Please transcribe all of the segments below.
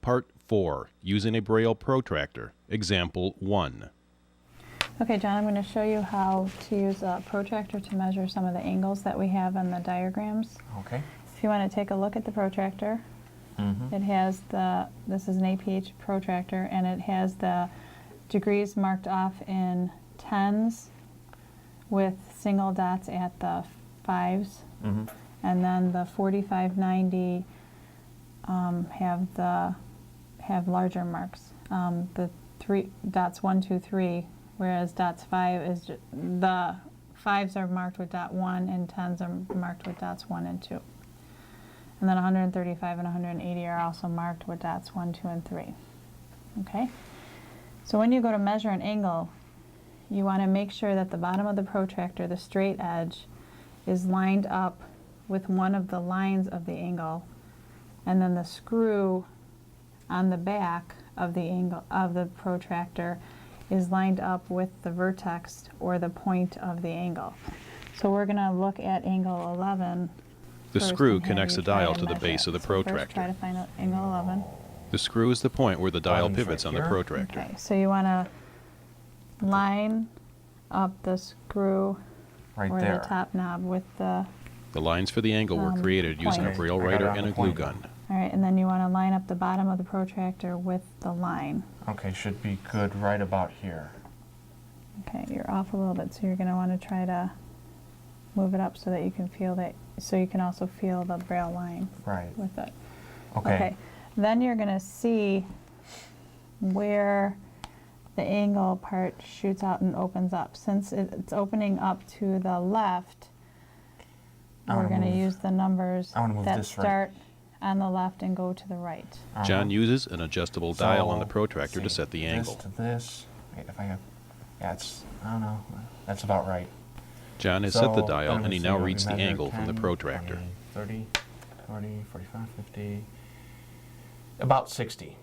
Part 4, Using a Braille Protractor, Example 1. Okay, John, I'm going to show you how to use a protractor to measure some of the angles that we have in the diagrams. Okay. If you want to take a look at the protractor, it has this is an APH protractor, and it has the degrees marked off in tens with single dots at the fives, and then the 45, 90 have larger marks. The dots 1, 2, 3, whereas dots 5 is the fives are marked with dot 1 and tens are marked with dots 1 and 2. And then 135 and 180 are also marked with dots 1, 2, and 3. Okay? So when you go to measure an angle, you want to make sure that the bottom of the protractor, the straight edge, is lined up with one of the lines of the angle, and then the screw on the back of the angle of the protractor is lined up with the vertex or the point of the angle. So we're going to look at angle 11. The screw connects the dial to the base of the So first protractor. try to find out angle 11. The screw is the point where the dial 11's pivots right on the here. protractor. Okay, so you want to line up the screw Right or there. the top knob with the, The lines for the angle were created using a point. Braille I got it writer on and the a glue point. gun. all right, and then you want to line up the bottom of the protractor with the line. Okay, should be good right about here. Okay, you're off a little bit, so you're going to want to try to move it up so that you can feel that, so you can also feel the Braille line Right. with it. Okay. Then you're going to see where the angle part shoots out and opens up. Since it's opening up to the left, I we're wanna going to move- use the numbers I wanna move that this right. start on the left and go to the right. John uses an adjustable dial on the So, protractor to see, set the angle. This to this. Wait, if I have, yeah, it's, I don't know. That's about right. John has set the So, dial I'm and he gonna now say we reads the measure angle from the 10, protractor. 20, 30, 40, 45, 50, about 60.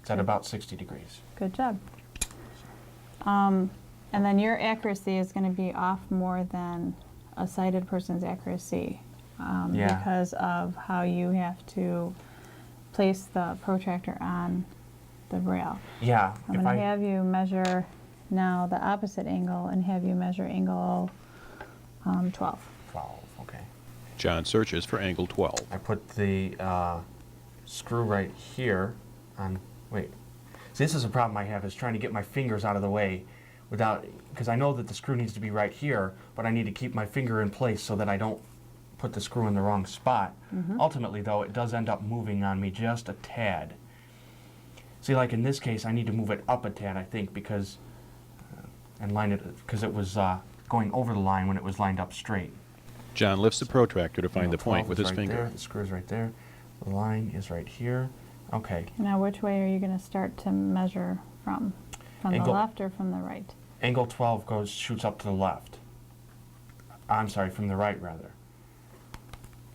It's at about 60 degrees. Good job. And then your accuracy is going to be off more than a sighted person's accuracy Yeah. because of how you have to place the protractor on the Braille. Yeah, I'm if going I, to have you measure now the opposite angle and have you measure angle 12. 12, okay. John searches for angle 12. I put the screw right here on, wait. See, this is a problem I have, is trying to get my fingers out of the way without, because I know that the screw needs to be right here, but I need to keep my finger in place so that I don't put the screw in the wrong spot. Ultimately, though, it does end up moving on me just a tad. See, like in this case, I need to move it up a tad, I think, because, and line it, because it was going over the line when it was lined up straight. John lifts the protractor to find the point 12 with is his right finger. There, the screw is right there. The line is right here. Okay. Now, which way are you going to start to measure from? From the Angle- left or from the right? Angle 12 shoots up to the left. I'm sorry, from the right, rather.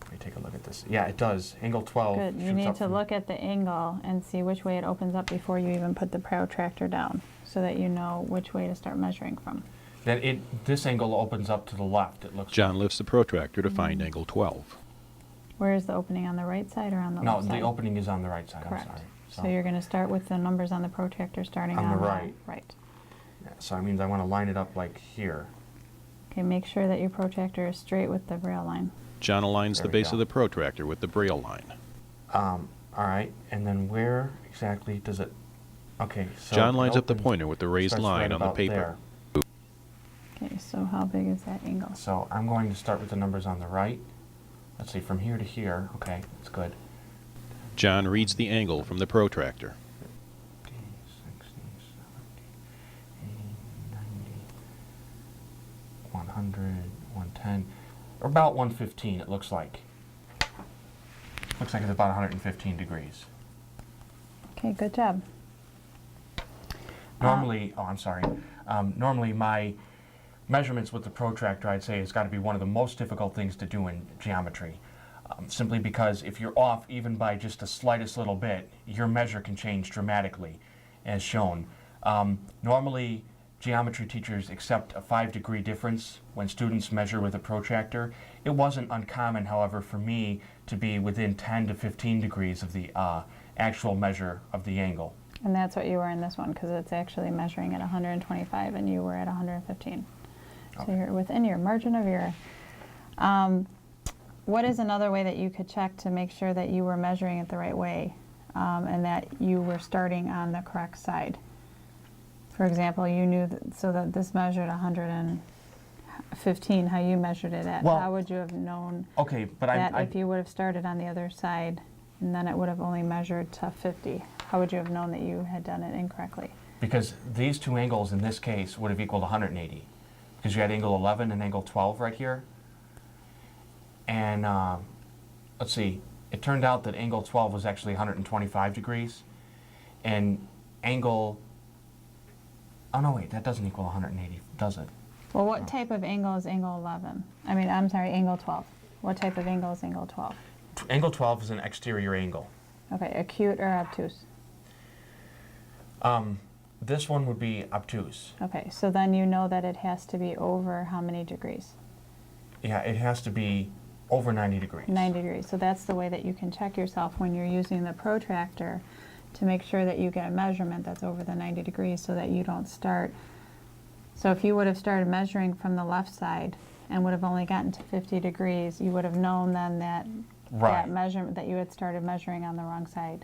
Let me take a look at this. Yeah, it does. Angle 12 Good. You shoots need up to from- look at the angle and see which way it opens up before you even put the protractor down, so that you know which way to start measuring from. Then this angle opens up to the left, it looks John lifts the protractor to find angle 12. Where is the opening, on the right side or on the No, left side? the opening is on the right side, Correct. I'm sorry. So you're going to start with the numbers on the protractor starting On on the right. right. Yeah, so that means I want to line it up like here. Okay, make sure that your protractor is straight with the Braille line. John aligns There the we base go. of the protractor with the Braille line. All right, and then where exactly does it, okay, so John it lines up the opens- pointer with the raised starts line right on the about paper. there. Okay, so how big is that angle? So I'm going to start with the numbers on the right. Let's see, from here to here. Okay, that's good. John reads the angle from the protractor. 50, 60, 70, 80, 90, 100, 110, or about 115 it looks like. Looks like it's about 115 degrees. Okay, good job. Normally, oh, I'm sorry. Normally my measurements with the protractor, I'd say, has got to be one of the most difficult things to do in geometry. Simply because if you're off even by just the slightest little bit, your measure can change dramatically, as shown. Normally, geometry teachers accept a 5-degree difference when students measure with a protractor. It wasn't uncommon, however, for me to be within 10 to 15 degrees of the actual measure of the angle. And that's what you were in this one, because it's actually measuring at 125 and you were at 115. So Okay. you're within your margin of error. What is another way that you could check to make sure that you were measuring it the right way and that you were starting on the correct side? For example, you knew so that this measured 115, how you measured it at. Well, how would you have known Okay, but that I if you would have started on the other side and then it would have only measured to 50? How would you have known that you had done it incorrectly? because these two angles in this case would have equaled 180, because you had angle 11 and angle 12 right here. And let's see, it turned out that angle 12 was actually 125 degrees, and angle, oh no wait, that doesn't equal 180, does it? Well, what type of angle is angle 11? I mean, I'm sorry, angle 12. What type of angle is angle 12? Angle 12 is an exterior angle. Okay, acute or obtuse? This one would be obtuse. Okay, so then you know that it has to be over how many degrees? Yeah, it has to be over 90 degrees. 90 degrees. So that's the way that you can check yourself when you're using the protractor to make sure that you get a measurement that's over the 90 degrees so that you don't start. So if you would have started measuring from the left side and would have only gotten to 50 degrees, you would have known then that Right. that measurement that you had started measuring on the wrong side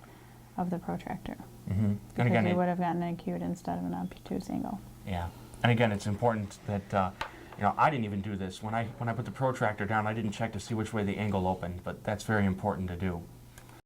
of the protractor. And Because again, you would have gotten an acute instead of an obtuse angle. yeah. And again, it's important that you know, I didn't even do this when I put the protractor down. I didn't check to see which way the angle opened, but that's very important to do.